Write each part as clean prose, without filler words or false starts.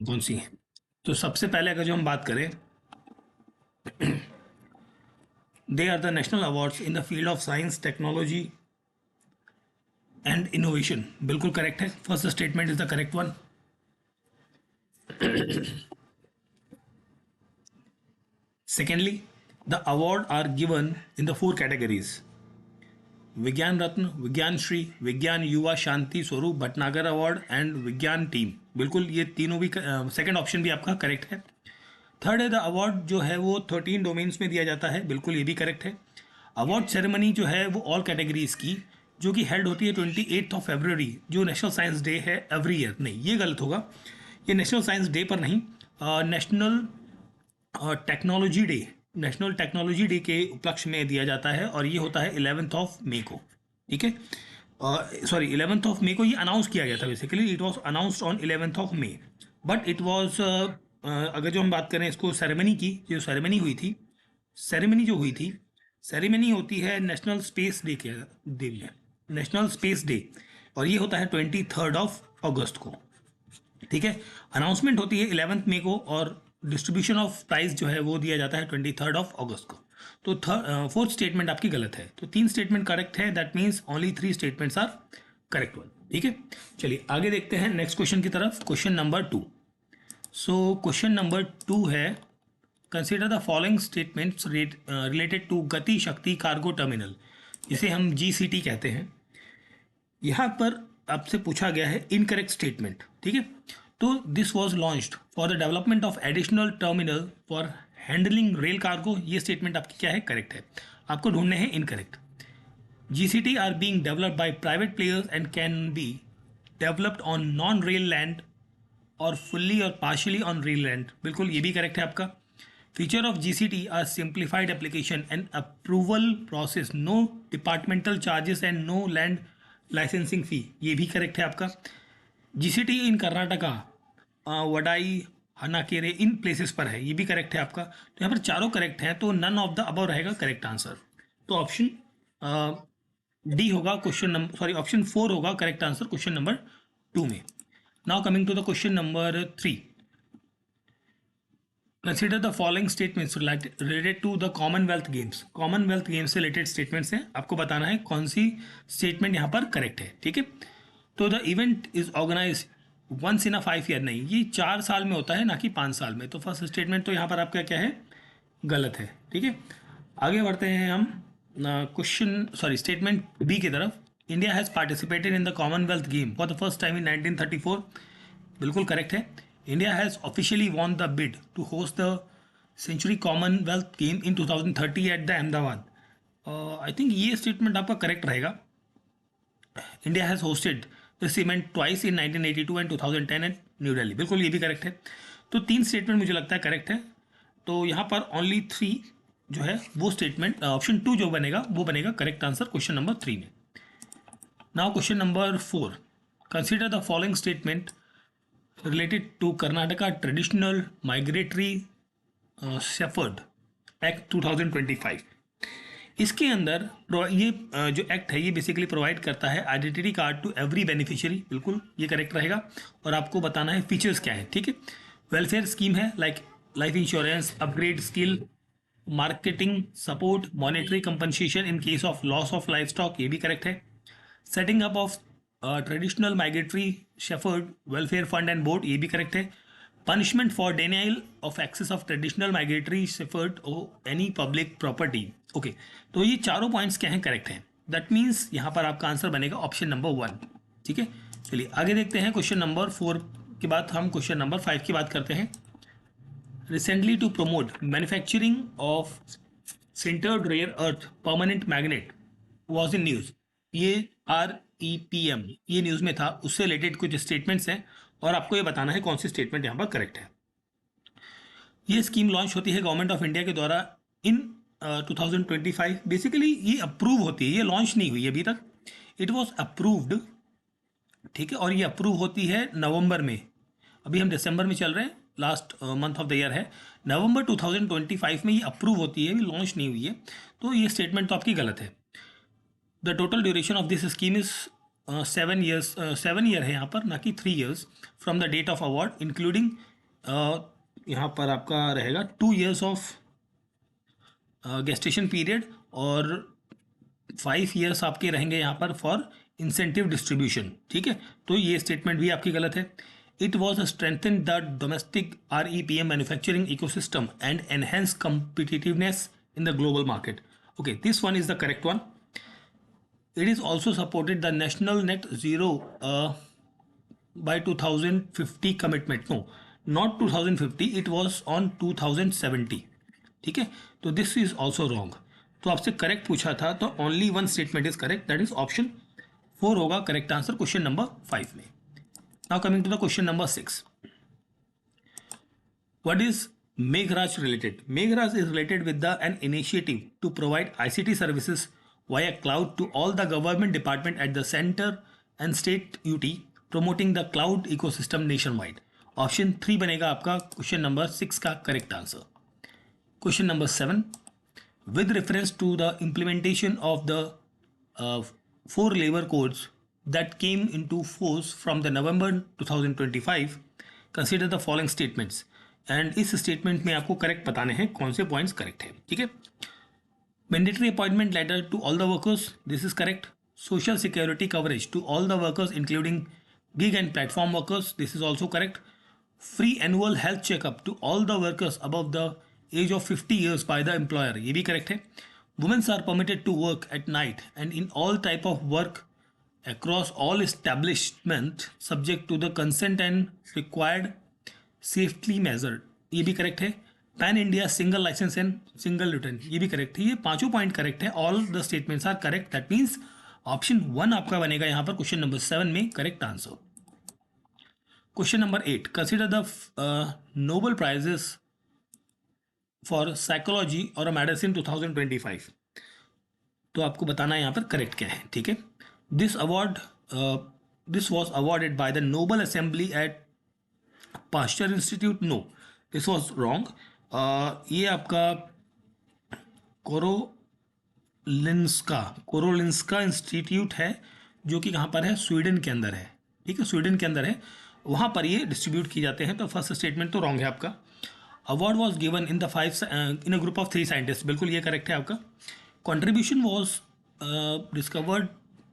कौन सी है? तो सबसे पहले अगर जो हम बात करें, they are the national awards in the field of science, technology and innovation. बिल्कुल करेक्ट है, first statement is the correct one. Secondly, the award are given in the four categories: Vigyan Ratna, Vigyan Shri, Vigyan Yuva Shanti Swarup Bhatnagar award and Vigyan team. बिल्कुल ये तीनों भी, second option भी आपका correct है। Third है, द अवार्ड जो है वो 13 डोमेन्स में दिया जाता है। बिल्कुल ये भी करेक्ट है। अवार्ड सेरेमनी जो है वो ऑल कैटेगरीज की, जो कि हेल्ड होती है 28 फरवरी, जो नेशनल साइंस डे है एवरी ईयर। नहीं, ये गलत होगा, ये नेशनल साइंस डे पर नहीं, national technology day, national technology day के उपलक्ष्य में दिया जाता है, और ये होता है 11 मई को। ठीक है, सॉरी 11 मई को ये अनाउंस किया गया था। Basically it was announced on 11 May, but it was, अगर जो हम बात करें इसको सेरेमनी की, जो सेरेमनी हुई थी, सेरेमनी जो हुई थी, सेरेमनी होती है नेशनल स्पेस डे के दिन में, नेशनल स्पेस डे, और ये होता है 23 अगस्त को। ठीक है, अनाउंसमेंट होती है 11 मई को, और डिस्ट्रीब्यूशन ऑफ प्राइज जो है वो दिया जाता है 23 अगस्त को। तो फोर्थ स्टेटमेंट आपकी गलत है। तो 3 स्टेटमेंट करेक्ट है, that means only 3 statements are correct one. ठीक है, चलिए आगे देखते हैं नेक्स्ट क्वेश्चन की तरफ। Question number 2। So question number 2 है, consider the following statements related to Gati Shakti cargo terminal, इसे हम GCT कहते हैं। यहाँ पर आपसे पूछा गया है इनकरेक्ट स्टेटमेंट। ठीक है, तो this was launched for the development of additional terminal for handling rail cargo. ये स्टेटमेंट आपकी क्या है? करेक्ट है। आपको ढूंढने हैं incorrect. GCT are being developed by private players and can be developed on non rail land और fully और पार्शियली ऑन रेल लैंड। बिल्कुल ये भी करेक्ट है आपका। Feature of GCT are simplified application and approval process, no departmental charges and no land licensing fee. ये भी correct है आपका। GCT in Karnataka, Vadai, Hanakere, in places पर है। ये भी करेक्ट है आपका। तो यहाँ पर चारों करेक्ट हैं, तो नन ऑफ द अबव रहेगा करेक्ट आंसर। तो ऑप्शन डी होगा क्वेश्चन नंबर, सॉरी ऑप्शन 4 होगा करेक्ट आंसर क्वेश्चन नंबर 2 में। Now coming to the question number 3। Consider the following statements related to the Commonwealth Games. Commonwealth Games से related statements हैं, आपको बताना है कौन सी स्टेटमेंट यहाँ पर करेक्ट है। ठीक है, तो the event is organise once in a 5 year. नहीं, ये 4 साल में होता है, ना कि 5 साल में। तो फर्स्ट स्टेटमेंट तो यहाँ पर आपका क्या है? गलत है। ठीक है, आगे बढ़ते हैं हम क्वेश्चन, सॉरी स्टेटमेंट बी की तरफ। India has participated in the Commonwealth game for the first time in 1934। बिल्कुल करेक्ट है। India has officially won the bid to host the century Commonwealth game in 2030 at the Ahmedabad. I think ये statement आपका correct रहेगा। India has hosted this event twice in 1982 and 2010 at New Delhi. बिल्कुल ये भी correct है। तो 3 स्टेटमेंट मुझे लगता है करेक्ट है। तो यहाँ पर ओनली 3 जो है वो स्टेटमेंट, ऑप्शन 2 जो बनेगा वो बनेगा करेक्ट आंसर क्वेश्चन नंबर 3 में। Now question number 4। Consider the following statement related to Karnataka Traditional Migratory Shepherd Act 2025। इसके अंदर ये जो एक्ट है ये बेसिकली प्रोवाइड करता है identity card to every beneficiary. बिल्कुल ये करेक्ट रहेगा, और आपको बताना है फीचर्स क्या है। ठीक है, वेलफेयर स्कीम है, like life insurance, upgrade skill, marketing support, monetary compensation in case of loss of life stock. ये भी करेक्ट है। Setting up of traditional migratory shepherd welfare fund and board. ये भी करेक्ट है। Punishment for denial of access of traditional migratory shepherd और any public property. Okay, तो ये चारों पॉइंट्स क्या हैं? करेक्ट हैं। दैट मीन्स यहाँ पर आपका आंसर बनेगा ऑप्शन नंबर 1। ठीक है, चलिए आगे देखते हैं। क्वेश्चन नंबर 4 के बाद हम क्वेश्चन नंबर 5 की बात करते हैं। Recently to promote manufacturing of sintered rare earth permanent magnet was in news. ये REPM ये न्यूज़ में था, उससे रिलेटेड कुछ स्टेटमेंट्स हैं, और आपको ये बताना है कौन सी स्टेटमेंट यहाँ पर करेक्ट है। ये स्कीम लॉन्च होती है गवर्नमेंट ऑफ इंडिया के द्वारा इन 2025। बेसिकली ये अप्रूव होती है, ये लॉन्च नहीं हुई अभी तक, इट वॉज अप्रूव्ड। ठीक है, और ये अप्रूव होती है नवंबर में। अभी हम दिसंबर में चल रहे हैं, last month of the year है। नवंबर 2025 में ये अप्रूव होती है, अभी लॉन्च नहीं हुई है। तो ये स्टेटमेंट तो आपकी गलत है। The total duration of this scheme is 7 year है यहाँ पर, ना कि 3 years from the date of award, including यहाँ पर आपका रहेगा 2 years ऑफ गेस्टेशन पीरियड और 5 years आपके रहेंगे यहाँ पर फॉर इंसेंटिव डिस्ट्रीब्यूशन, ठीक है। तो ये स्टेटमेंट भी आपकी गलत है। It was strengthen the domestic REPM manufacturing ecosystem and enhance competitiveness in the global market. Okay, this one is the correct one. It is also supported the national net zero by 2050 commitment. No, not 2050. It was on 2070. ठीक है, तो this is also wrong. तो आपसे correct पूछा था तो only one statement is correct, that is option 4 होगा correct answer question number 5 में। Now coming to the question number 6, what is Meghraj related? Meghraj is related with an initiative to provide ICT services via cloud to all the government department at the center and state UT, promoting the cloud ecosystem nationwide. Option 3 बनेगा आपका question number 6 का correct answer. Question number 7, with reference to the implementation of the 4 labor codes that came into force from the November 2025, consider the following statements. And इस statement में आपको correct बताने हैं कौन से पॉइंट्स करेक्ट है, ठीक है। Mandatory appointment letter to all the workers, this is correct. Social security coverage to all the workers including gig and platform workers, this is also correct. Free annual health checkup to all the workers above the age of 50 years by the employer, ये भी correct है। Womens are permitted to work at night and in all type of work across all establishment subject to the consent and required safety measure, ये भी correct है। Pan India single licence and single return, ये भी correct है। ये पांचों point correct है, all the statements are correct, that means option 1 आपका बनेगा यहाँ पर क्वेश्चन नंबर 7 में correct answer. Question number 8, consider the Nobel prizes for psychology और मेडिसिन 2025। तो आपको बताना है यहाँ पर करेक्ट क्या है, ठीक है। This was awarded by the Nobel Assembly at Pasteur Institute, no this was wrong. ये आपका कोरोलिंस्का इंस्टीट्यूट है जो कि कहाँ पर है, स्वीडन के अंदर है, ठीक है, स्वीडन के अंदर है, वहाँ पर ये डिस्ट्रीब्यूट की जाते हैं। तो फर्स्ट स्टेटमेंट तो रॉन्ग है आपका। Award was given in in a group of 3 scientist, बिल्कुल ये करेक्ट है आपका। Contribution was discovered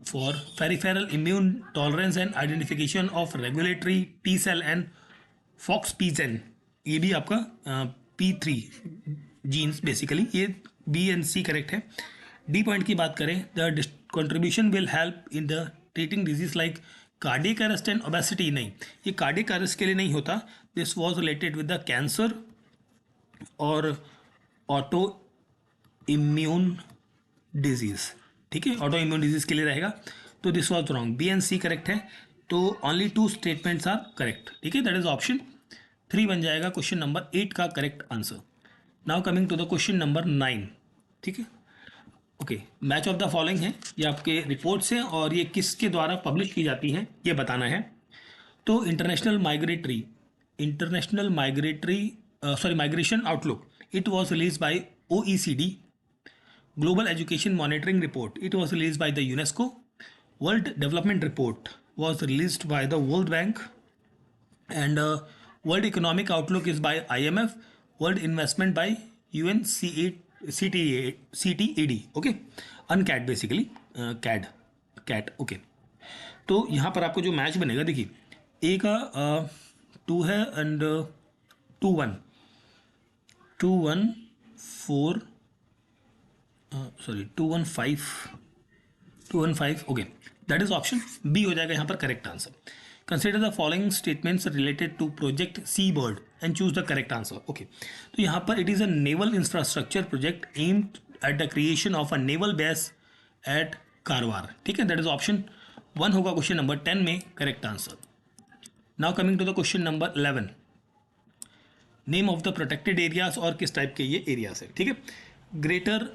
for peripheral immune tolerance and identification of regulatory T cell and Fox पीजेन, ये भी आपका P3 जीन्स बेसिकली, ये B एंड C करेक्ट है। डी पॉइंट की बात करें, the contribution will help in the treating disease like cardiac arrest and obesity, नहीं, ये कार्डियक अरेस्ट के लिए नहीं होता, this was related with the cancer और ऑटो इम्यून डिजीज, ठीक है, ऑटो इम्यून डिजीज के लिए रहेगा। तो this was wrong, B and C correct है। तो ओनली 2 स्टेटमेंट्स आर करेक्ट, ठीक है, दैट इज ऑप्शन 3 बन जाएगा क्वेश्चन नंबर 8 का correct answer. Now coming to the question number 9, ठीक है। Okay, match of the following है, ये आपके रिपोर्ट्स हैं और ये किसके द्वारा पब्लिश की जाती हैं ये बताना है। तो migration outlook, it was release by OECD। Global education monitoring report, it was released by the UNESCO. World Development Report was released by the World Bank, and World Economic Outlook is by IMF. World Investment by UNCTAD, okay, UNCTAD basically, CAT, okay। तो यहाँ पर आपको जो match बनेगा, देखिए, ए का 2 है and 2-1 4 215, okay, that is option B हो जाएगा यहाँ पर correct answer. Consider the following statements related to project Seabird and choose the correct answer, okay. तो यहाँ पर it is a naval infrastructure project aimed at the creation of a naval base at Karwar, ठीक है, that is option 1 होगा question number 10 में correct answer. Now coming to the question number 11, name of the protected areas, और किस type के ये areas है, ठीक है। ग्रेटर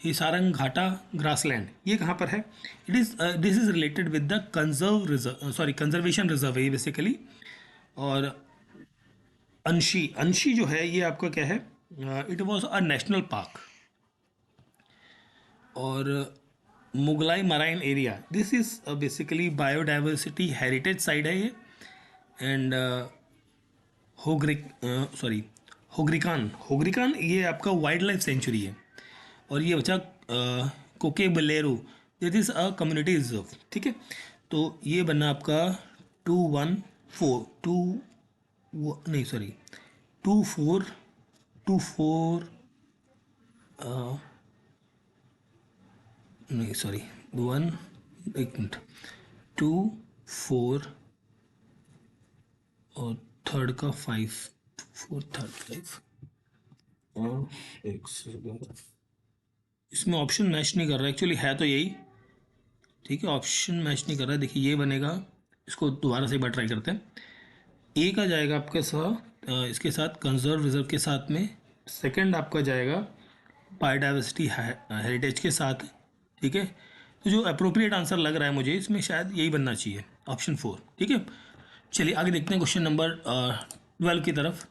हिसारंग घाटा ग्रासलैंड, ये कहाँ पर है, this is related with the conservation reserve है बेसिकली। और अंशी जो है ये आपका क्या है, it was a national park. और मुगलाई marine area, this is basically biodiversity heritage site है ये। एंड होग्रिकान होग्रिकान ये आपका वाइल्ड लाइफ सेंचुरी है। और ये बचा Kokkarebellur, this is a community reserve. ठीक है, तो ये बना आपका 214 टू नहीं सॉरी 2424 नहीं सॉरी वन एक मिनट 24 और थर्ड का 5 4 थर्ड 5 एक सेकंड, इसमें ऑप्शन मैच नहीं कर रहा एक्चुअली, है तो यही। ठीक है, ऑप्शन मैच नहीं कर रहा है। देखिए ये बनेगा, इसको दोबारा से एक बार ट्राई करते हैं। ए का जाएगा आपके साथ इसके साथ कंजर्व रिजर्व के साथ में। सेकंड आपका जाएगा बायोडाइवर्सिटी हेरिटेज के साथ। ठीक है, तो जो अप्रोप्रिएट आंसर लग रहा है मुझे इसमें शायद यही बनना चाहिए, ऑप्शन 4। ठीक है, चलिए आगे देखते हैं क्वेश्चन नंबर 12 की तरफ।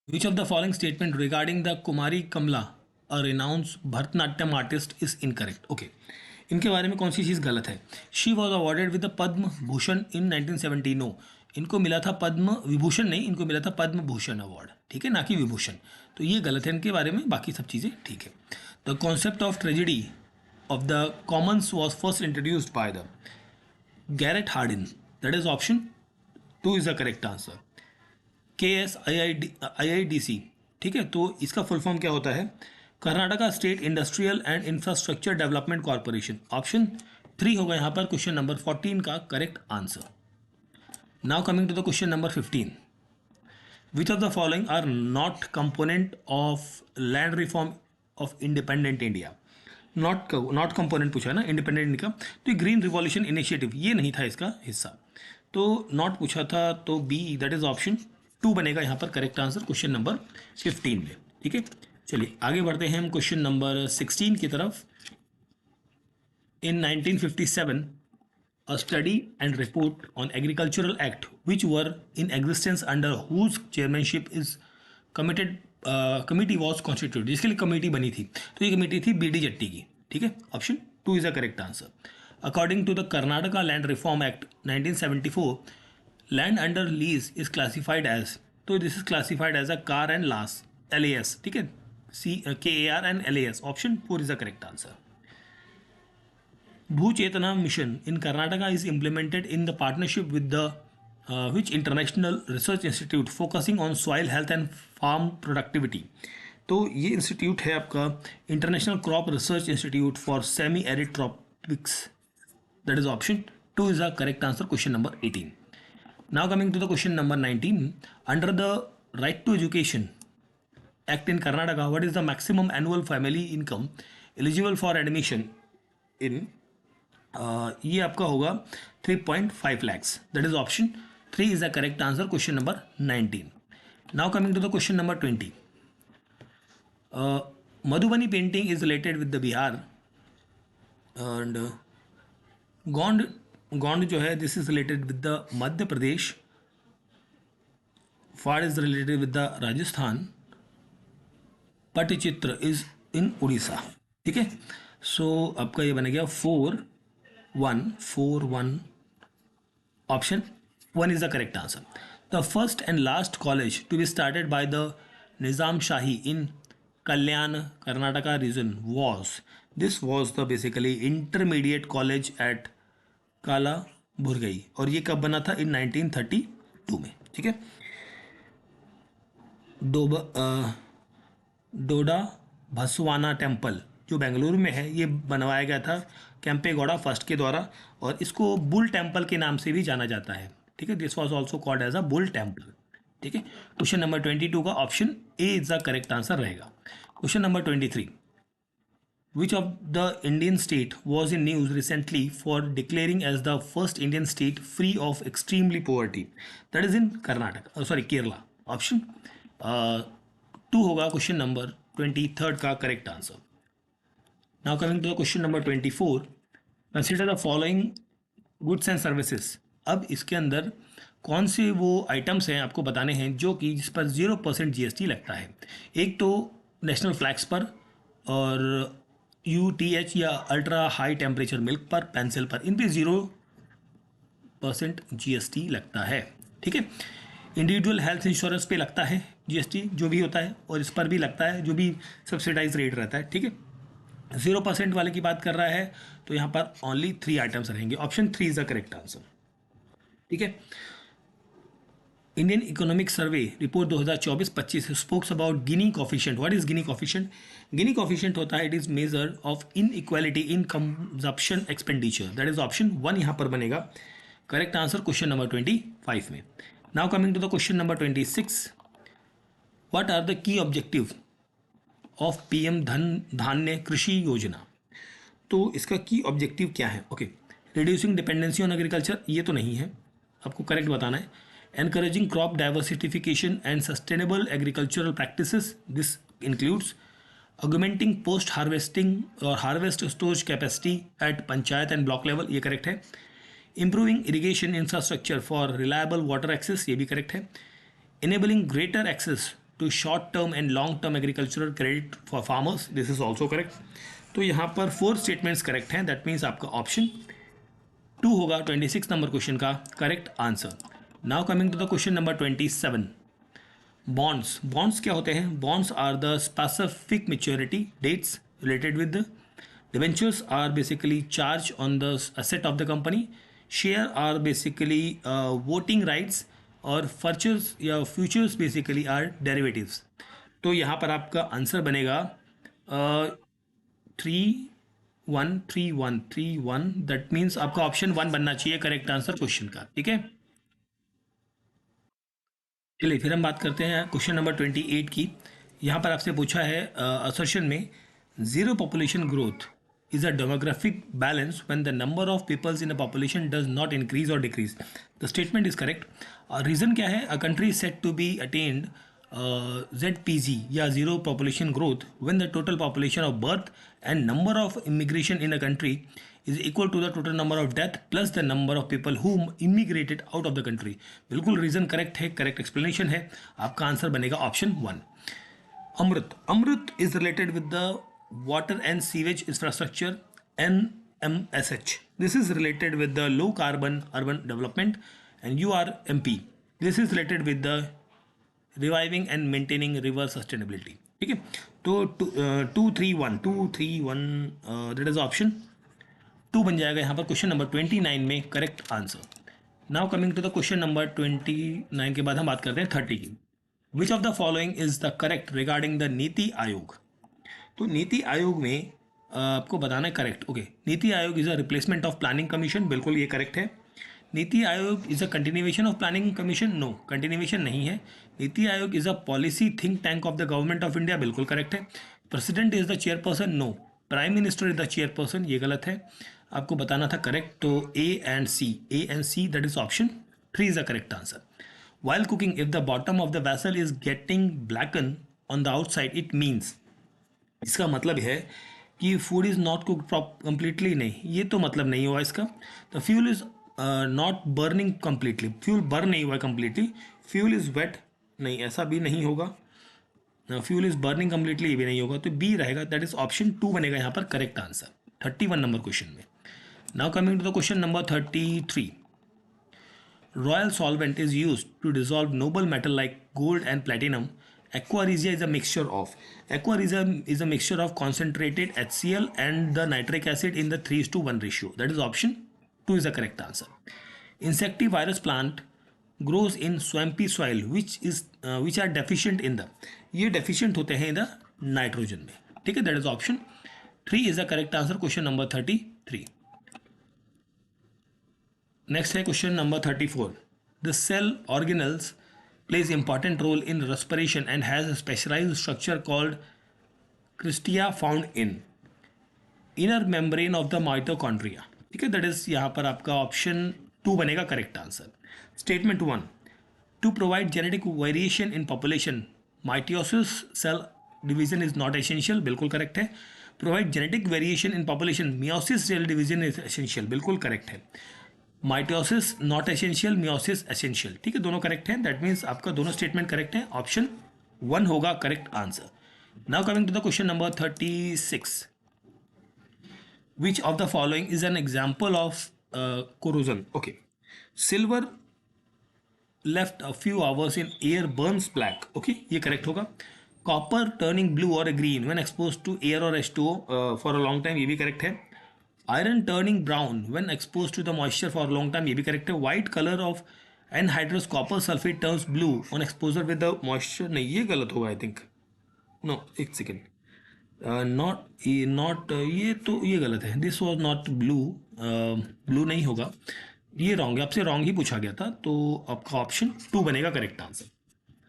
Which of the following statement regarding the Kumari Kamla, a renowned Bharatanatyam artist, is incorrect? Okay, इनके बारे में कौन सी चीज़ गलत है? She was awarded with the Padma Bhushan in 1970. No, इनको मिला था पद्म विभूषण नहीं, इनको मिला था पद्म भूषण अवार्ड। ठीक है, ना कि विभूषण। तो ये गलत है इनके बारे में, बाकी सब चीज़ें ठीक है। The concept of tragedy of the commons was first introduced by the Garrett Hardin, that is option 2 is the correct answer. KSIIDC। ठीक है, तो इसका फुल फॉर्म क्या होता है? Karnataka state industrial and infrastructure development corporation. Option 3 होगा यहाँ पर क्वेश्चन नंबर 14 का correct answer. Now coming to the question number 15, which of the following are not component of land reform of independent India? Not component पूछा है ना independent India का, तो green revolution initiative ये नहीं था इसका हिस्सा, तो नॉट पूछा था, तो बी दैट इज ऑप्शन 2 बनेगा यहाँ पर करेक्ट आंसर क्वेश्चन नंबर 15 में। ठीक है, चलिए आगे बढ़ते हैं हम क्वेश्चन नंबर 16 की तरफ। इन 1957 a study and report on agricultural act which were in existence under whose chairmanship is committee was constituted, जिसके लिए कमेटी बनी थी, तो ये कमेटी थी BD जट्टी की। ठीक है, option 2 is the correct answer. According to the Karnataka land reform act 1974, land under lease is classified as, तो this is classified as a CAR and LAS LAS। ठीक है, CAR and LAS, option 4 is the correct answer. Bhoochetana mission in Karnataka is implemented in the partnership with the which international research institute focusing on soil health and farm productivity. तो ये institute है आपका international crop research institute for semi arid tropics, that is option 2 is the correct answer question number 18। Now coming to the question number 19, under the Right to Education Act in Karnataka, what is the maximum annual family income eligible for admission in? ये आपका होगा 3.5 lakhs. That is option 3 is the correct answer. Question number 19. Now coming to the question number 20. Madhubani painting is related with the Bihar and Gond जो है this is related with the Madhya Pradesh, Phad is related with the Rajasthan, Patachitra is in Orissa. ठीक है, so आपका ये बन गया 4-1 option 1 is the correct answer. The first and last college to be started by the Nizam Shahi in Kalyana Karnataka region was, this was the basically intermediate college at Kalaburagi, और ये कब बना था? इन 1932 में। ठीक है, डोडा भसवाना टेम्पल जो बेंगलुरु में है, ये बनवाया गया था कैंपेगौड़ा फर्स्ट के द्वारा, और इसको बुल टेम्पल के नाम से भी जाना जाता है। ठीक है, this was also called as a bull temple. ठीक है, क्वेश्चन नंबर 22 का option A is the correct answer रहेगा। Question number 23, which of the Indian state was in news recently for declaring as the first Indian state free of extremely poverty? That is in Karnataka, Kerala. Option 2 होगा question number 23 का correct answer. Now coming to the question number 24, consider the following goods and services. अब इसके अंदर कौन से वो items हैं आपको बताने हैं जो कि जिस पर 0% GST लगता है। एक तो नेशनल फ्लैग्स पर, और UTH या अल्ट्रा हाई टेम्परेचर मिल्क पर, पेंसिल पर, इन पे 10% GST लगता है, ठीक है। इंडिविजुअल हेल्थ इंश्योरेंस पे लगता है GST जो भी होता है, और इस पर भी लगता है जो भी सब्सिडाइज रेट रहता है, ठीक है। 0% वाले की बात कर रहा है तो यहाँ पर ओनली 3 आइटम्स रहेंगे। Option 3 is the correct answer, ठीक है। Indian economic survey report 2024-25 spokes about Guinea coefficient. What is Guinea coefficient? Guinea coefficient होता है, it is measure of inequality in consumption expenditure. That is option 1 यहाँ पर बनेगा correct answer question number 25 में। Now coming to the question number 26, what are the key objective of PM Dhanya Krishi Yojana? तो इसका key objective क्या है? Okay, reducing dependency on agriculture, ये तो नहीं है, आपको करेक्ट बताना है। Encouraging crop diversification and sustainable agricultural practices, this includes augmenting post harvesting और harvest storage capacity at panchayat and block level, ये करेक्ट है। Improving irrigation infrastructure for reliable water access, ये भी करेक्ट है। Enabling greater access to short term and long term agricultural credit for farmers, this is also correct. तो यहाँ पर 4 statements correct हैं, that means आपका ऑप्शन 2 होगा 26 नंबर क्वेश्चन का correct answer. Now coming to the question number 27, bonds. Bonds क्या होते हैं? Bonds are the specific maturity dates related with debentures are basically charge on the asset of the company, share are basically voting rights, और फर्चर्स या futures basically are derivatives. तो यहाँ पर आपका answer बनेगा 3 1 3 1 3 1, दैट मीन्स आपका ऑप्शन 1 बनना चाहिए करेक्ट आंसर क्वेश्चन का, ठीक है। चलिए फिर हम बात करते हैं क्वेश्चन नंबर 28 की। यहाँ पर आपसे पूछा है असर्शन में zero population growth is a demographic balance when the number of peoples in a population does not increase or decrease. The statement is correct. Reason क्या है? A country is said to be attained ZPG या zero population growth when the total population of birth and number of immigration in a country is equal to the total number of death plus the number of people who immigrated out of the country. बिल्कुल reason correct है, correct explanation है, आपका answer बनेगा option 1। Amrut, Amrut is related with the water and sewage infrastructure, NMSH. This is related with the low carbon urban development, and URMP. This is related with the reviving and maintaining river sustainability. ठीक है, तो 231 that is option 2 बन जाएगा यहाँ पर question number 29 में correct answer. Now coming to the question number 29 के बाद हम बात करते हैं 30 की। Which of the following is the correct regarding the NITI Aayog? तो नीति आयोग में आपको बताना है correct. Okay, NITI Aayog is a replacement of planning commission, बिल्कुल ये करेक्ट है। NITI Aayog is a continuation of planning commission, no continuation नहीं है। NITI Aayog is a policy think tank of the government of India, बिल्कुल करेक्ट है। President is the chairperson, no. Prime minister is the chairperson, ये गलत है, आपको बताना था करेक्ट। तो A and C that is option 3 is the correct answer. While cooking if the bottom of the vessel is getting blacken on the outside, it means, इसका मतलब है कि food is not cook completely, नहीं, ये तो मतलब नहीं हुआ इसका। तो fuel is not burning completely, fuel burn नहीं हुआ कम्प्लीटली। फ्यूल इज़ वेट, नहीं, ऐसा भी नहीं होगा। फ्यूल इज़ बर्निंग कम्प्लीटली, ये भी नहीं होगा, तो बी रहेगा, दैट इज ऑप्शन 2 बनेगा यहाँ पर करेक्ट आंसर 31 नंबर क्वेश्चन में। Now coming to the question number 33, royal solvent is use to dissolve noble metal like gold and platinum. Aqua regia is a mixture of, aqua regia is a mixture of concentrated HCl and the nitric acid in the 3:1 ratio. That is option 2 is the correct answer. Insectivirus plant grows in swampy soil which are deficient in the, ये deficient होते हैं in the nitrogen में, ठीक है, that is option 3 is the correct answer question number 33. Next है question number 34. The cell organelles plays important role in respiration and has a specialized structure called crystia found in inner membrane of the mitochondria, ठीक है, that is यहाँ पर आपका option 2 बनेगा correct answer. Statement 1, to provide genetic variation in population mitosis cell division is not essential, बिल्कुल correct है। Provide genetic variation in population meiosis cell division is essential, बिल्कुल correct है। Mitosis not essential, meiosis essential, ठीक है, दोनों correct हैं, that means आपका दोनों स्टेटमेंट करेक्ट है, ऑप्शन 1 होगा correct answer. Now coming to the question number 36, which of the following is an example of corrosion? Okay, silver left a few hours in air burns black, okay ये correct होगा. Copper turning blue और green when expose to air और H2O for a long time, ये भी correct है. Iron turning brown when expose to the moisture for long time, ये भी correct है. White colour of anhydrous copper sulphate turns blue on exposure with the moisture, नहीं ये गलत होगा आई थिंक. नो एक सेकेंड, नॉट ये तो ये गलत है. This was not blue, blue नहीं होगा, ये रॉन्ग है. आपसे रॉन्ग ही पूछा गया था, तो आपका ऑप्शन 2 बनेगा correct answer.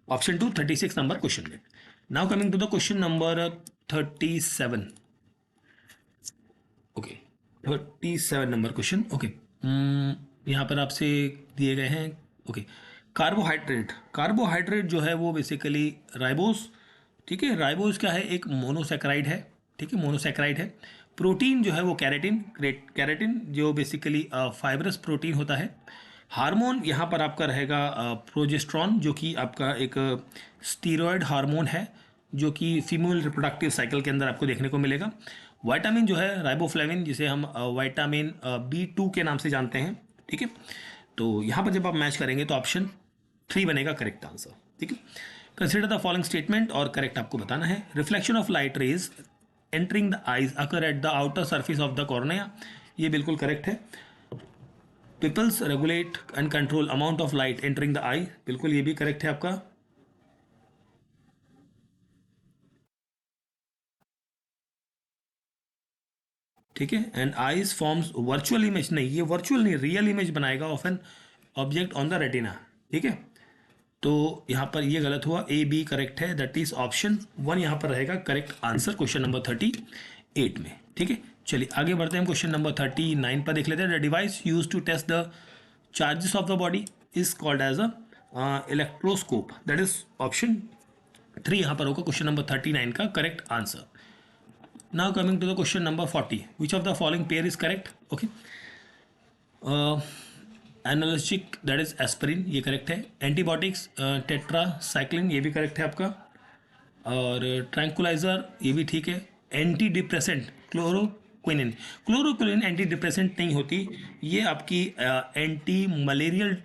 Option 2 36 number question में. Now coming to the question number 37. Okay 37 number question. Okay यहाँ पर आपसे दिए गए हैं. ओके कार्बोहाइड्रेट, कार्बोहाइड्रेट जो है वो बेसिकली राइबोस, ठीक है. राइबोस क्या है, एक मोनोसेक्राइड है, ठीक है, मोनोसेक्राइड है. प्रोटीन जो है वो कैरेटिन, कैरेटिन जो बेसिकली फाइब्रस प्रोटीन होता है. हार्मोन यहाँ पर आपका रहेगा प्रोजेस्ट्रॉन, जो कि आपका एक स्टीरॉयड हार्मोन है, जो कि फीमेल रिप्रोडक्टिव साइकिल के अंदर आपको देखने को मिलेगा. विटामिन जो है राइबोफ्लेविन, जिसे हम विटामिन B2 के नाम से जानते हैं, ठीक है. तो यहाँ पर जब आप मैच करेंगे तो ऑप्शन 3 बनेगा करेक्ट आंसर, ठीक है. कंसिडर द फॉलोइंग स्टेटमेंट और करेक्ट आपको बताना है. Reflection of light rays entering the eyes occur at the outer surface of the cornea, ये बिल्कुल करेक्ट है. Pupils regulate and control amount of light entering the eye, बिल्कुल ये भी करेक्ट है आपका. ठीक है. And eyes forms virtual image, नहीं ये वर्चुअल नहीं, रियल इमेज बनाएगा of an object on the retina, ठीक है. तो यहाँ पर ये गलत हुआ, ए बी करेक्ट है, दैट इज ऑप्शन 1 यहाँ पर रहेगा करेक्ट आंसर क्वेश्चन नंबर 38 में, ठीक है. चलिए आगे बढ़ते हैं, हम क्वेश्चन नंबर 39 पर देख लेते हैं. The device use to test the charges of the body is called as a electroscope, that is option 3 यहाँ पर होगा क्वेश्चन नंबर 39 का correct answer. Now coming to the question number 40. Which of the following pair is correct? Okay. Analgesic, that is aspirin, ये correct है. Antibiotics tetracycline, ये भी correct है आपका. और ट्रैंकुलाइजर, ये भी ठीक है. एंटी डिप्रेसेंट क्लोरोक्विनिन, क्लोरोक्विनिन एंटी डिप्रेसेंट नहीं होती, ये आपकी anti malarial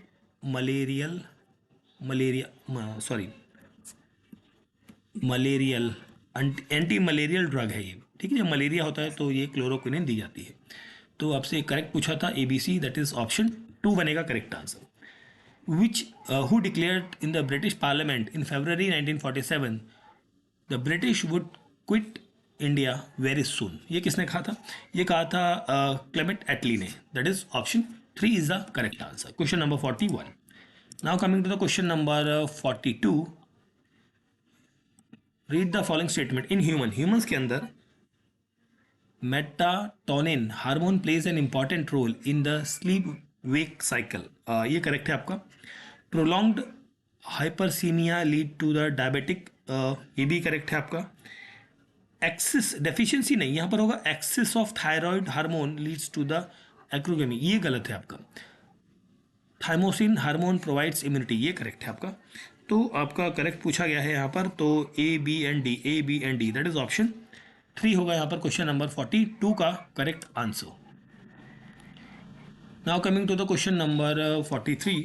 anti malarial drug है ये, ठीक है. जब मलेरिया होता है तो ये क्लोरोक्विनिन दी जाती है. तो आपसे करेक्ट पूछा था ABC, दैट इज ऑप्शन 2 बनेगा correct answer. Which who declared in the British parliament in February 1947 the British would quit India very soon, ये किसने कहा था? ये कहा था क्लेमेंट एटली ने, that is option 3 is the correct answer question number 41. Now coming to the question number 42. Read the following statement. In humans के अंदर melatonin hormone plays an important role in the sleep wake cycle, ये correct है आपका. Prolonged hyperglycaemia lead to the diabetic, ये भी correct है आपका. Axis deficiency नहीं, यहाँ पर होगा excess of thyroid hormone leads to the acromegaly, ये गलत है आपका. थाइमोसिन हार्मोन प्रोवाइड्स इम्यूनिटी, ये करेक्ट है आपका. तो आपका करेक्ट पूछा गया है यहाँ पर, तो A B and D, that is option 3 होगा यहाँ पर क्वेश्चन नंबर 42 का correct answer. Now coming to the question number 43.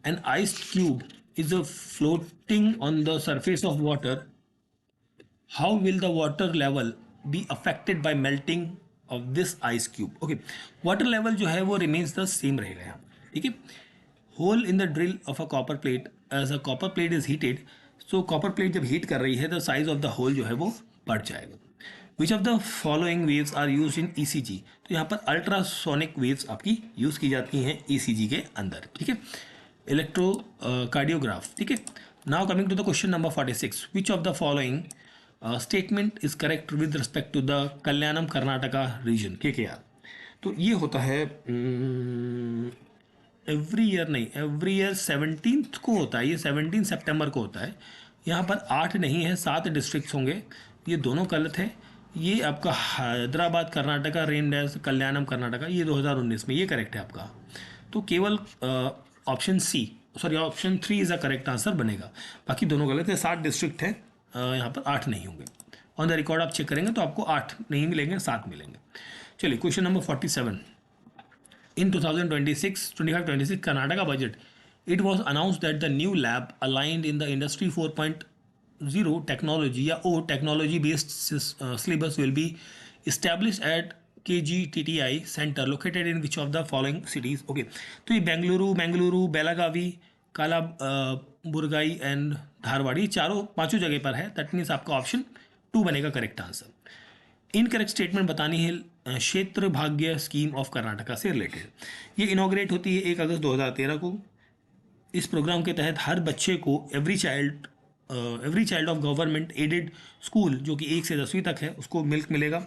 An ice cube is floating on the surface of water, how will the water level be affected by melting of this ice cube? Okay, water level जो है वो remains the same रहेगा यहाँ, ठीक है. Hole in the drill of a copper plate, as a copper plate is heated, so copper plate जब heat कर रही है the size of the hole जो है वो बढ़ जाएगा. Which of the following waves are use in ECG? तो यहाँ पर अल्ट्रासोनिक वेव्स आपकी यूज की जाती हैं ECG के अंदर, ठीक है. इलेक्ट्रो कार्डियोग्राफ, ठीक है. Now coming to the question number 46. Which of the following statement is correct with respect to the Kalyana Karnataka region, KKR? तो ये होता है एवरी ईयर 17th को होता है, ये 17 सितंबर को होता है. यहाँ पर 8 नहीं है, 7 डिस्ट्रिक्ट्स होंगे, ये दोनों गलत है. ये आपका हैदराबाद कर्नाटका, रेन कल्याणम कर्नाटका, ये 2019 में, ये करेक्ट है आपका. तो केवल option option 3 is a correct answer बनेगा, बाकी दोनों गलत है. 7 डिस्ट्रिक्ट है, यहाँ पर 8 नहीं होंगे. ऑन द रिकॉर्ड आप चेक करेंगे तो आपको 8 नहीं मिलेंगे, 7 मिलेंगे. चलिए question number 47. In 2026 Karnataka budget, it was announced that the new lab aligned in the Industry 4.0 technology या O technology based syllabus will be established at KGTTI center located in which of the following cities? Okay, तो ये बेंगलुरु, बेलागावी, काला बुरगाई and Dharwad, ये चारों पांचों जगह पर है. दैट मीन्स आपका ऑप्शन 2 बनेगा करेक्ट आंसर. इनकरेक्ट स्टेटमेंट बतानी है क्षेत्र भाग्य स्कीम ऑफ कर्नाटका से रिलेटेड. ये इनॉग्रेट होती है 1 अगस्त 2013 को. इस प्रोग्राम के तहत हर बच्चे को every child of government aided school जो कि 1 से 10वीं तक है उसको मिल्क मिलेगा.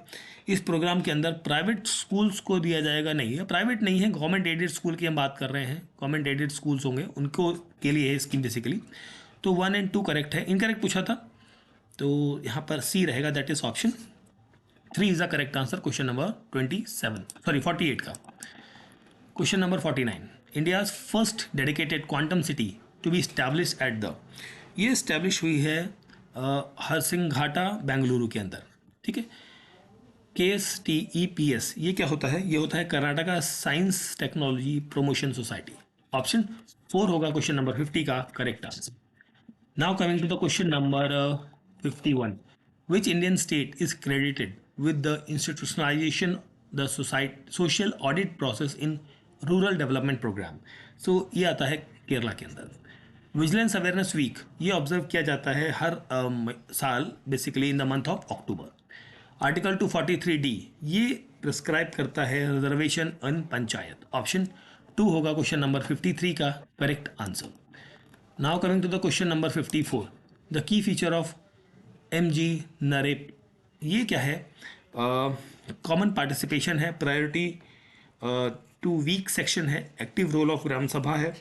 इस प्रोग्राम के अंदर प्राइवेट स्कूल्स को दिया जाएगा नहीं है, प्राइवेट नहीं है, गवर्नमेंट एडेड स्कूल की हम बात कर रहे हैं. गवर्नमेंट एडेड स्कूल्स होंगे उनको के लिए है स्कीम बेसिकली. तो 1 और 2 करेक्ट है. इनकरेक्ट पूछा था तो यहाँ पर सी रहेगा, that is option 3 is the correct answer. Question number 48 का. Question number 49, India's first dedicated quantum city to be establish at the, ये स्टैब्लिश हुई है हरसिंघाटा बेंगलुरु के अंदर. ठीक है. KSTEPS ये क्या होता है? ये होता है Karnataka science technology promotion society. Option 4 होगा क्वेश्चन नंबर 50 का correct answer. Now coming to the question number 51, which Indian state is credited with the institutionalization the social audit process in rural development program. So ये आता है केरला के अंदर. Vigilance awareness week ये observe किया जाता है हर साल basically in the month of October. Article 243D ये प्रिस्क्राइब करता है रिजर्वेशन इन पंचायत. ऑप्शन 2 होगा क्वेश्चन नंबर 53 का correct answer. Now coming to the question number 54, the key feature of MG नरेप, ये क्या है? कॉमन पार्टिसिपेशन है, प्रायोरिटी टू वीक सेक्शन है, active role of gram sabha है,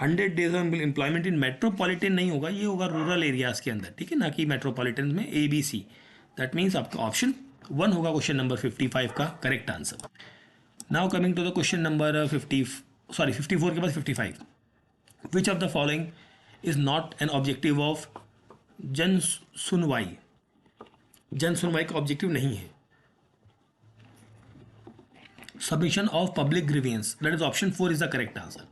100 days on employment in metropolitan नहीं होगा, ये होगा रूरल एरियाज के अंदर. ठीक है, ना कि मेट्रोपॉलिटन में. ABC, दैट मीन्स आपका ऑप्शन 1 होगा क्वेश्चन नंबर 55 का correct answer. Now coming to the question number 54 के बाद 55, which of the following is not an objective of Jan Sunwai? Jan Sunwai का ऑब्जेक्टिव नहीं है. Submission of public grievance, that is option 4 is the correct answer.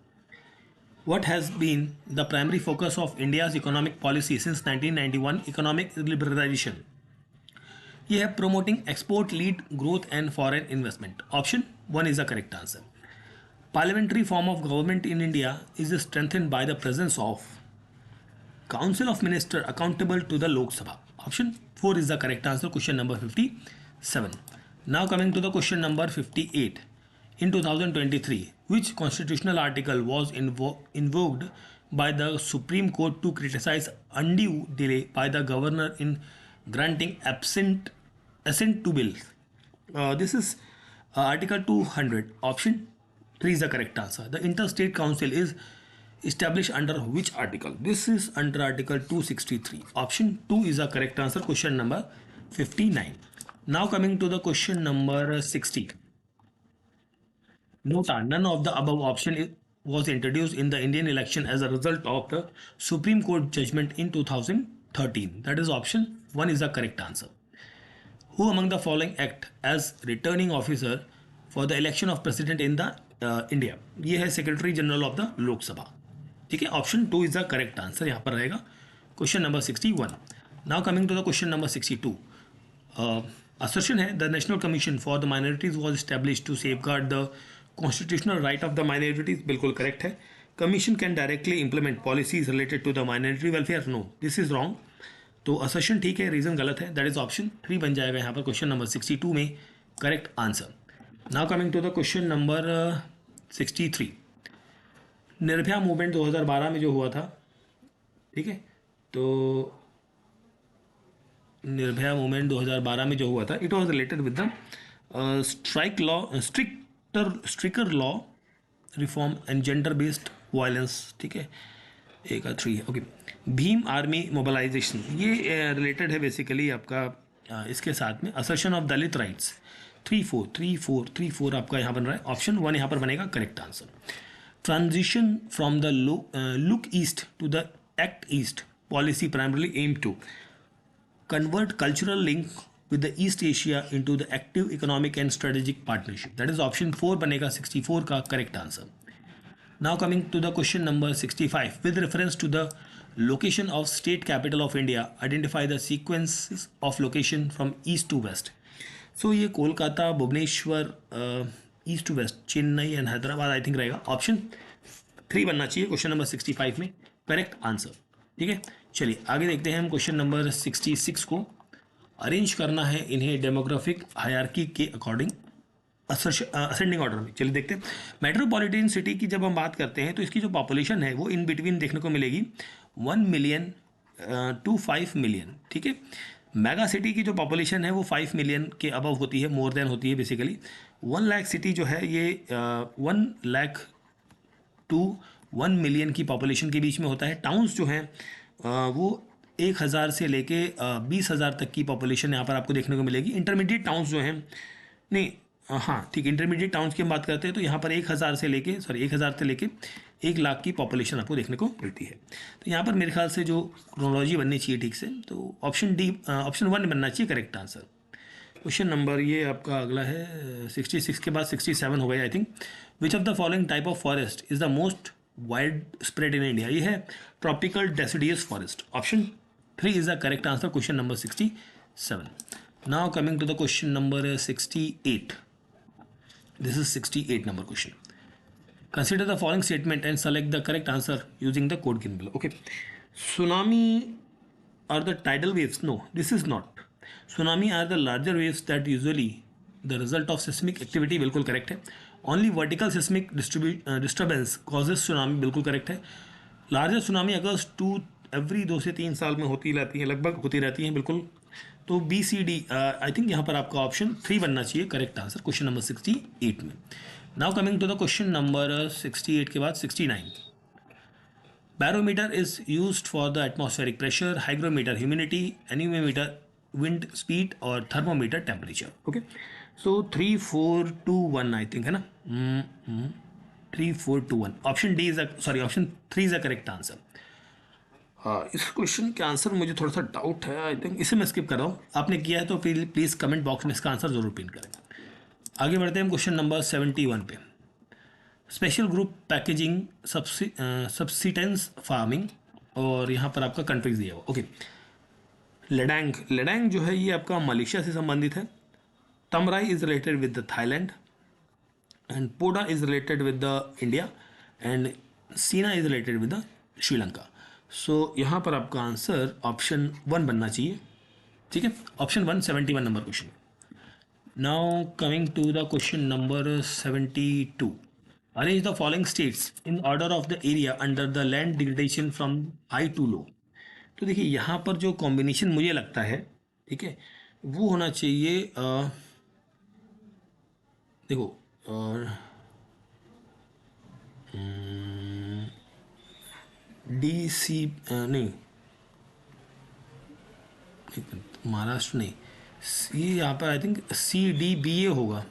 What has been the primary focus of India's economic policy since 1991 economic liberalization? ये है promoting export lead growth and foreign investment. Option 1 is the correct answer. Parliamentary form of government in India is strengthened by the presence of Council of Ministers accountable to the Lok Sabha. Option 4 is the correct answer. Question number 57. Now coming to the question number 58. In 2023, which constitutional article was invoked by the Supreme Court to criticize undue delay by the governor in granting assent to bills? This is Article 200. Option 3 is the correct answer. The Interstate Council is established under which article? This is under Article 263. Option 2 is the correct answer. Question number 59. Now coming to the question number 60. Nota, none of the above option was introduced in the Indian election as a result of the Supreme Court judgment in 2013. That is option 1 is the correct answer. Who among the following act as returning officer for the election of president in the India? ये है secretary general of the लोक सभा. ठीक है, option 2 is the correct answer यहाँ पर रहेगा. Question number 61. Now coming to the question number 62. Assertion है the national commission for the minorities was establish to safeguard the constitutional right of the minorities. बिल्कुल correct है. Commission can directly implement policies related to the minority welfare. No, this is wrong. तो assertion ठीक है, reason गलत है. That is option 3 बन जाएगा यहाँ पर क्वेश्चन नंबर 62 में correct answer. Now coming to the question number 63. Nirbhaya movement 2012 में जो हुआ था, ठीक है, तो निर्भया मूवमेंट 2012 में जो हुआ था, it was related with the stricter law reform and gender based violence. ठीक है, 3 है. ओके, भीम आर्मी मोबिलाइजेशन ये रिलेटेड है बेसिकली आपका इसके साथ में. असर्शन ऑफ दलित राइट्स 3-4 आपका यहाँ बन रहा है. ऑप्शन 1 यहाँ पर बनेगा correct answer. Transition from the look east to the act east policy primarily aim to convert cultural link with the East Asia into the active economic and strategic partnership. That is option 4 बनेगा 64 का correct answer. Now coming to the question number 65. With reference to the location of state capital of India, identify the sequences of location from east to west. So ये Kolkata, Bhubaneswar, east to west, Chennai and Hyderabad I think रहेगा. Option 3 बनना चाहिए question number 65 में correct answer. ठीक है, चलिए आगे देखते हैं हम क्वेश्चन नंबर 66 को. अरेंज करना है इन्हें डेमोग्राफिक हायरार्की के अकॉर्डिंग असेंडिंग ऑर्डर में. चलिए देखते हैं. मेट्रोपॉलिटन सिटी की जब हम बात करते हैं तो इसकी जो पॉपुलेशन है वो इन बिटवीन देखने को मिलेगी 1 मिलियन टू 5 मिलियन. ठीक है, मेगा सिटी की जो पॉपुलेशन है वो 5 मिलियन के अबव होती है, मोर देन होती है बेसिकली. 1 लाख सिटी जो है ये 1 लाख टू 1 मिलियन की पॉपुलेशन के बीच में होता है. टाउन्स जो हैं वो 1000 से लेके 20,000 तक की पॉपुलेशन यहाँ पर आपको देखने को मिलेगी. इंटरमीडिएट टाउन्स जो हैं, नहीं हाँ ठीक, इंटरमीडिएट टाउन्स की हम बात करते हैं तो यहाँ पर 1000 से लेके 1 लाख की पॉपुलेशन आपको देखने को मिलती है. तो यहाँ पर मेरे ख्याल से जो क्रोनोलॉजी बननी चाहिए ठीक से, तो ऑप्शन 1 बनना चाहिए करेक्ट आंसर. क्वेश्चन नंबर ये आपका अगला है 66 के बाद 67 हो गया I think. Which of the following type of forest is the most widespread in India. ये है tropical deciduous forest. Option 3 is the correct answer. Question number 67. Now coming to the question number 68. This is 68 number question. Consider the following statement and select the correct answer using the code given below. Okay. Tsunami are the tidal waves. No, this is not. Tsunami are the larger waves that usually the result of seismic activity. बिल्कुल correct है. Only vertical seismic disturbance causes tsunami. बिल्कुल correct है. Larger tsunami occurs every 2 से 3 साल में होती रहती हैं, लगभग होती रहती हैं बिल्कुल. तो B C D I think यहाँ पर आपका ऑप्शन 3 बनना चाहिए करेक्ट आंसर क्वेश्चन नंबर 68 में. Now coming to the question number 68 के बाद 69. Barometer is used for the atmospheric pressure, hygrometer humidity, anemometer wind speed और thermometer temperature. Okay, so 3 4 2 1 I think है ना. 3 4 2 1 option D is option 3 is the correct answer. हाँ, इस question के answer मुझे थोड़ा सा डाउट है आई थिंक, इसे मैं स्किप कर रहा हूँ. आपने किया है तो प्लीज़ कमेंट बॉक्स में इसका आंसर जरूर पिन करें. आगे बढ़ते हैं हम क्वेश्चन नंबर 71 पे. स्पेशल ग्रुप पैकेजिंग सब्सिटेंस फार्मिंग, और यहाँ पर आपका कंट्रीज दिया हुआ. ओके, लेडांग जो है ये आपका मलेशिया से संबंधित है. तमराई is related with the Thailand, and पोडा is related with the India, and सीना is related with the Sri Lanka. So यहाँ पर आपका आंसर ऑप्शन 1 बनना चाहिए. ठीक है, option 1 71 number question. Now coming to the question number 72. Arrange the following states in order of the area under the land degradation from high to low. तो देखिए यहाँ पर जो कॉम्बिनेशन मुझे लगता है, ठीक है, वो होना चाहिए देखो डी सी नहीं, महाराष्ट्र नहीं, सी यहाँ पर आई थिंक CDBA होगा.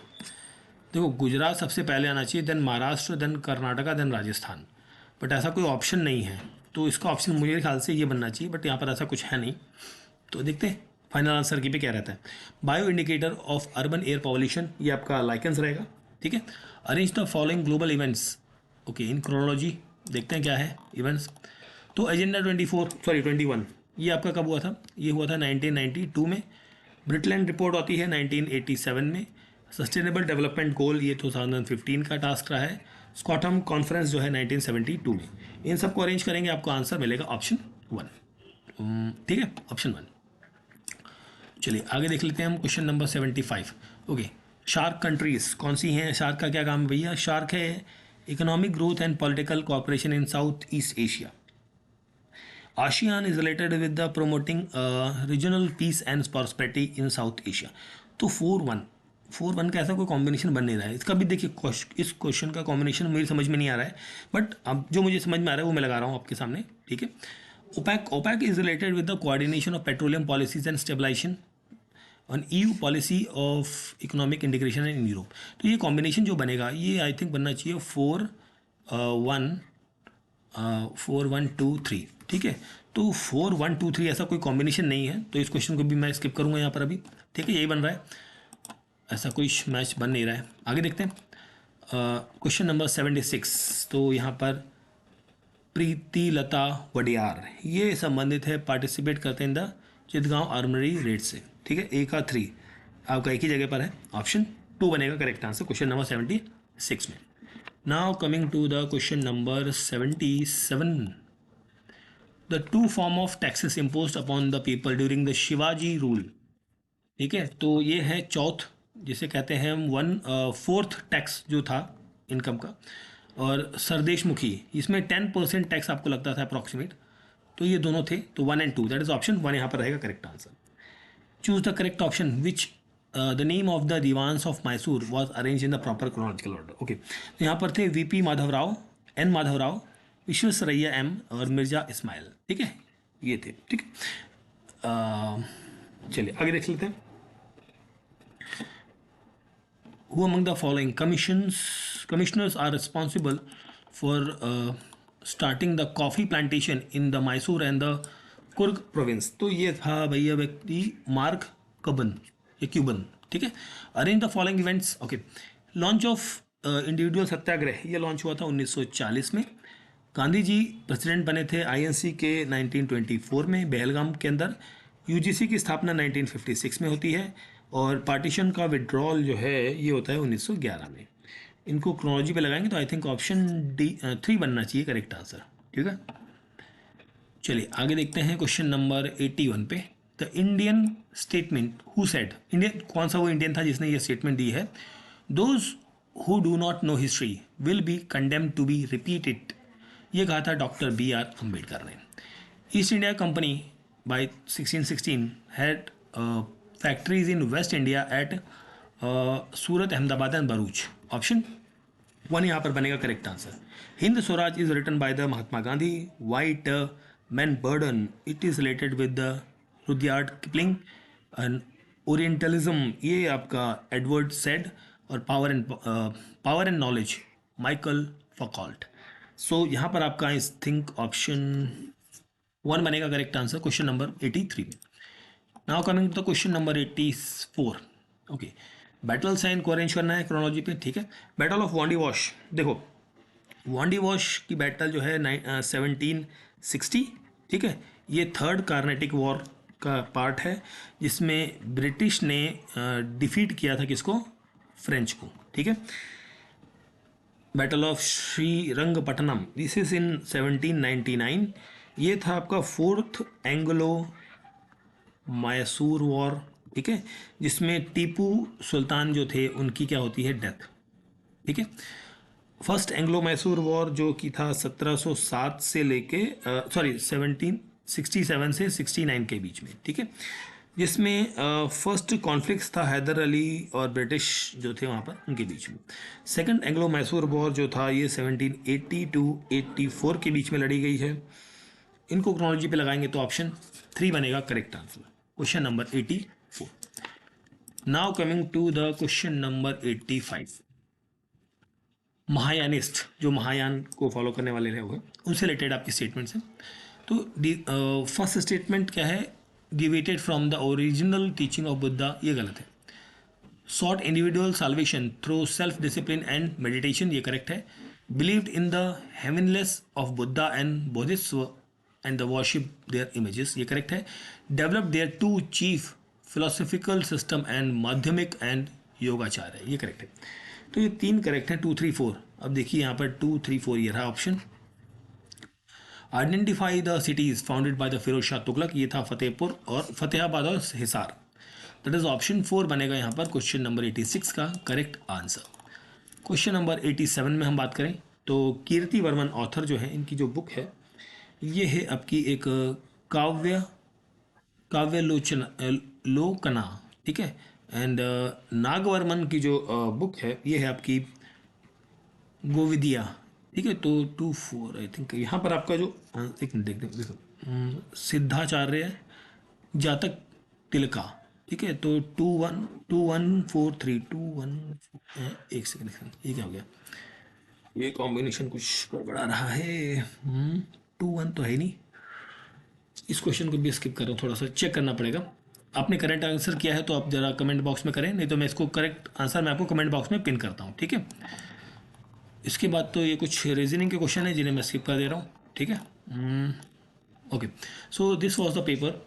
देखो गुजरात सबसे पहले आना चाहिए, then Maharashtra, then Karnataka, then Rajasthan. But ऐसा कोई ऑप्शन नहीं है, तो इसका ऑप्शन मुझे ख्याल से ये बनना चाहिए, बट यहाँ पर ऐसा कुछ है नहीं. तो देखते हैं फाइनल आंसर की पे क्या रहता है. Bio indicator of urban air pollution, ये आपका लाइकेंस रहेगा. ठीक है. Arrange the following global events. Okay, in chronology देखते हैं क्या है इवेंट्स. तो एजेंडा 21 ये आपका कब हुआ था? ये हुआ था 1992 में. ब्रिटलैंड रिपोर्ट आती है 1987 में. सस्टेनेबल डेवलपमेंट गोल ये 2015 का टास्क रहा है. स्कॉटम कॉन्फ्रेंस जो है 1972 में. इन सबको अरेंज करेंगे, आपको आंसर मिलेगा ऑप्शन 1. ठीक है, ऑप्शन 1. चलिए आगे देख लेते हैं हम question number 75. Okay, shark countries कौन सी हैं? शार्क का क्या काम है भैया? शार्क है economic growth and political cooperation in south east Asia. ASEAN is related with the promoting regional peace and prosperity in South Asia. तो 4-1 का ऐसा कोई कॉम्बिनेशन बन नहीं रहा है. इसका भी देखिए इस क्वेश्चन का कॉम्बिनेशन मेरी समझ में नहीं आ रहा है, बट अब जो मुझे समझ में आ रहा है वो मैं लगा रहा हूँ आपके सामने. ठीक है. OPEC is related with the coordination of petroleum policies and stabilisation on EU policy of economic integration in Europe. तो ये कॉम्बिनेशन जो बनेगा ये आई थिंक बनना चाहिए 4-1-2-3. ठीक है। तो 4 1 2 3 ऐसा कोई कॉम्बिनेशन नहीं है, तो इस क्वेश्चन को भी मैं स्किप करूँगा यहाँ पर अभी। ठीक है, यही बन रहा है, ऐसा कोई मैच बन नहीं रहा है। आगे देखते हैं क्वेश्चन नंबर 76। तो यहाँ पर प्रीति लता वडियार ये संबंधित है, पार्टिसिपेट करते हैं in the Chittagong armoury raid से। ठीक है, ए का 3 आपका एक ही जगह पर है, ऑप्शन 2 बनेगा करेक्ट आंसर क्वेश्चन नंबर 76 में। Now coming to the question number 77। The two form of taxes impose upon the people during the Shivaji rule. ठीक है, तो ये है चौथ, जिसे कहते हैं हम 1/4 टैक्स जो था इनकम का, और सरदेशमुखी इसमें 10% टैक्स आपको लगता था अप्रॉक्सीमेट। तो ये दोनों थे, तो 1 and 2 दैट इज ऑप्शन 1 यहाँ पर रहेगा correct answer. Choose the correct option which the name of the Diwans of Mysore was arrange in the proper chronological order. Okay, तो यहाँ पर थे V P Madhava Rao, N Madhava Rao, Visvesvaraya M और मिर्जा इस्माइल। ठीक है, ये थे। ठीक है, चलिए आगे देख लेते हैं। Who among the following commissioners are responsible for starting the coffee plantation in the Mysore and the Kurg province? तो ये था भैया व्यक्ति मार्क कबन या क्यूबन। ठीक है, arrange the following events. Okay, launch of individual satyagraha ये लॉन्च हुआ था 1940 में। गांधी जी प्रेसिडेंट बने थे आईएनसी के 1924 में बेहलगाम के अंदर। यूजीसी की स्थापना 1956 में होती है, और पार्टीशन का विड्रॉल जो है ये होता है 1911 में। इनको क्रोनोलॉजी पे लगाएंगे तो आई थिंक ऑप्शन डी 3 बनना चाहिए करेक्ट आंसर। ठीक है, चलिए आगे देखते हैं क्वेश्चन नंबर 81 पे। The Indian statement who said, Indian कौन सा वो इंडियन था जिसने ये स्टेटमेंट दी है? Those who do not know history will be condemned to be repeated. ये कहा था डॉक्टर BR अम्बेडकर ने। East India Company by 1616 had factories in West India at Surat, Ahmedabad and Bharuch. Option 1 यहाँ पर बनेगा correct answer. Hind Swaraj is written by the Mahatma Gandhi. White man burden it is related with the Rudyard Kipling. And orientalism ये आपका Edward Said. और power and knowledge Michael Foucault. So यहाँ पर आपका I think option 1 बनेगा करेक्ट आंसर क्वेश्चन नंबर 83 में। Now coming to the question number 84। Okay, battle sign को arrange करना है क्रोनोलॉजी पे। ठीक है, बैटल ऑफ वांडी वॉश, देखो वांडी वॉश की बैटल जो है 1760। ठीक है, ये थर्ड कार्नेटिक वॉर का पार्ट है, जिसमें ब्रिटिश ने डिफीट किया था किसको? फ्रेंच को। ठीक है, battle of Srirangapatnam this is in 1799। ये था आपका 4th एंग्लो मैसूर वॉर। ठीक है, जिसमें टीपू सुल्तान जो थे उनकी क्या होती है? डेथ। ठीक है, फर्स्ट एंग्लो मैसूर वॉर जो की था 1707 से लेके 1767 से 69 के बीच में। ठीक है, जिसमें फर्स्ट कॉन्फ्लिक्ट था हैदर अली और ब्रिटिश जो थे वहाँ पर उनके बीच में। सेकंड एंग्लो मैसूर वॉर जो था ये 1780 टू 84 के बीच में लड़ी गई है। इनको क्रोनोलॉजी पे लगाएंगे तो ऑप्शन 3 बनेगा correct answer question number 84। Now coming to the question number 85। Mahayanist जो महायान को फॉलो करने वाले रहे हुए उनसे रिलेटेड आपकी स्टेटमेंट्स हैं। तो फर्स्ट स्टेटमेंट क्या है? Deviated from the original teaching of Buddha, ये गलत है। Sought individual salvation through self discipline and meditation, ये करेक्ट है। Believed in the heavenliness of Buddha and Bodhisattva and the worship their images, ये करेक्ट है। Develop their 2 chief philosophical system and Madhyamika and Yogacharya, ये correct है। तो ये 3 करेक्ट है 2 3 4। अब देखिए यहाँ पर 2 3 4 ये रहा option. Identify the cities founded by the Firoz Shah Tughlaq, ये था फतेहपुर और फतेहाबाद और हिसार। दैट इज ऑप्शन 4 बनेगा यहाँ पर क्वेश्चन नंबर 86 का करेक्ट आंसर। क्वेश्चन नंबर 87 में हम बात करें तो कीर्ति वर्मन ऑथर जो है, इनकी जो बुक है ये है आपकी एक काव्य लोकना। ठीक है, एंड नागवर्मन की जो बुक है ये है आपकी गोविदिया। ठीक है, तो 2 4 आई थिंक यहाँ पर आपका जो एक मिनट देखो सिद्धाचार्य जातक तिलका। ठीक है, तो 2 1 2 1 4 3 2 1 एक सेकंड ये क्या हो गया? ये कॉम्बिनेशन कुछ गड़बड़ा रहा है। 2 1 तो है नहीं, इस क्वेश्चन को भी स्किप कर रहा हूँ, थोड़ा सा चेक करना पड़ेगा। आपने करेक्ट आंसर किया है तो आप ज़रा कमेंट बॉक्स में करें, नहीं तो मैं इसको करेक्ट आंसर मैं आपको कमेंट बॉक्स में पिन करता हूँ, ठीक है। इसके बाद तो ये कुछ रीजनिंग के क्वेश्चन है जिन्हें मैं स्किप कर दे रहा हूँ, ठीक है। Okay, so this was the paper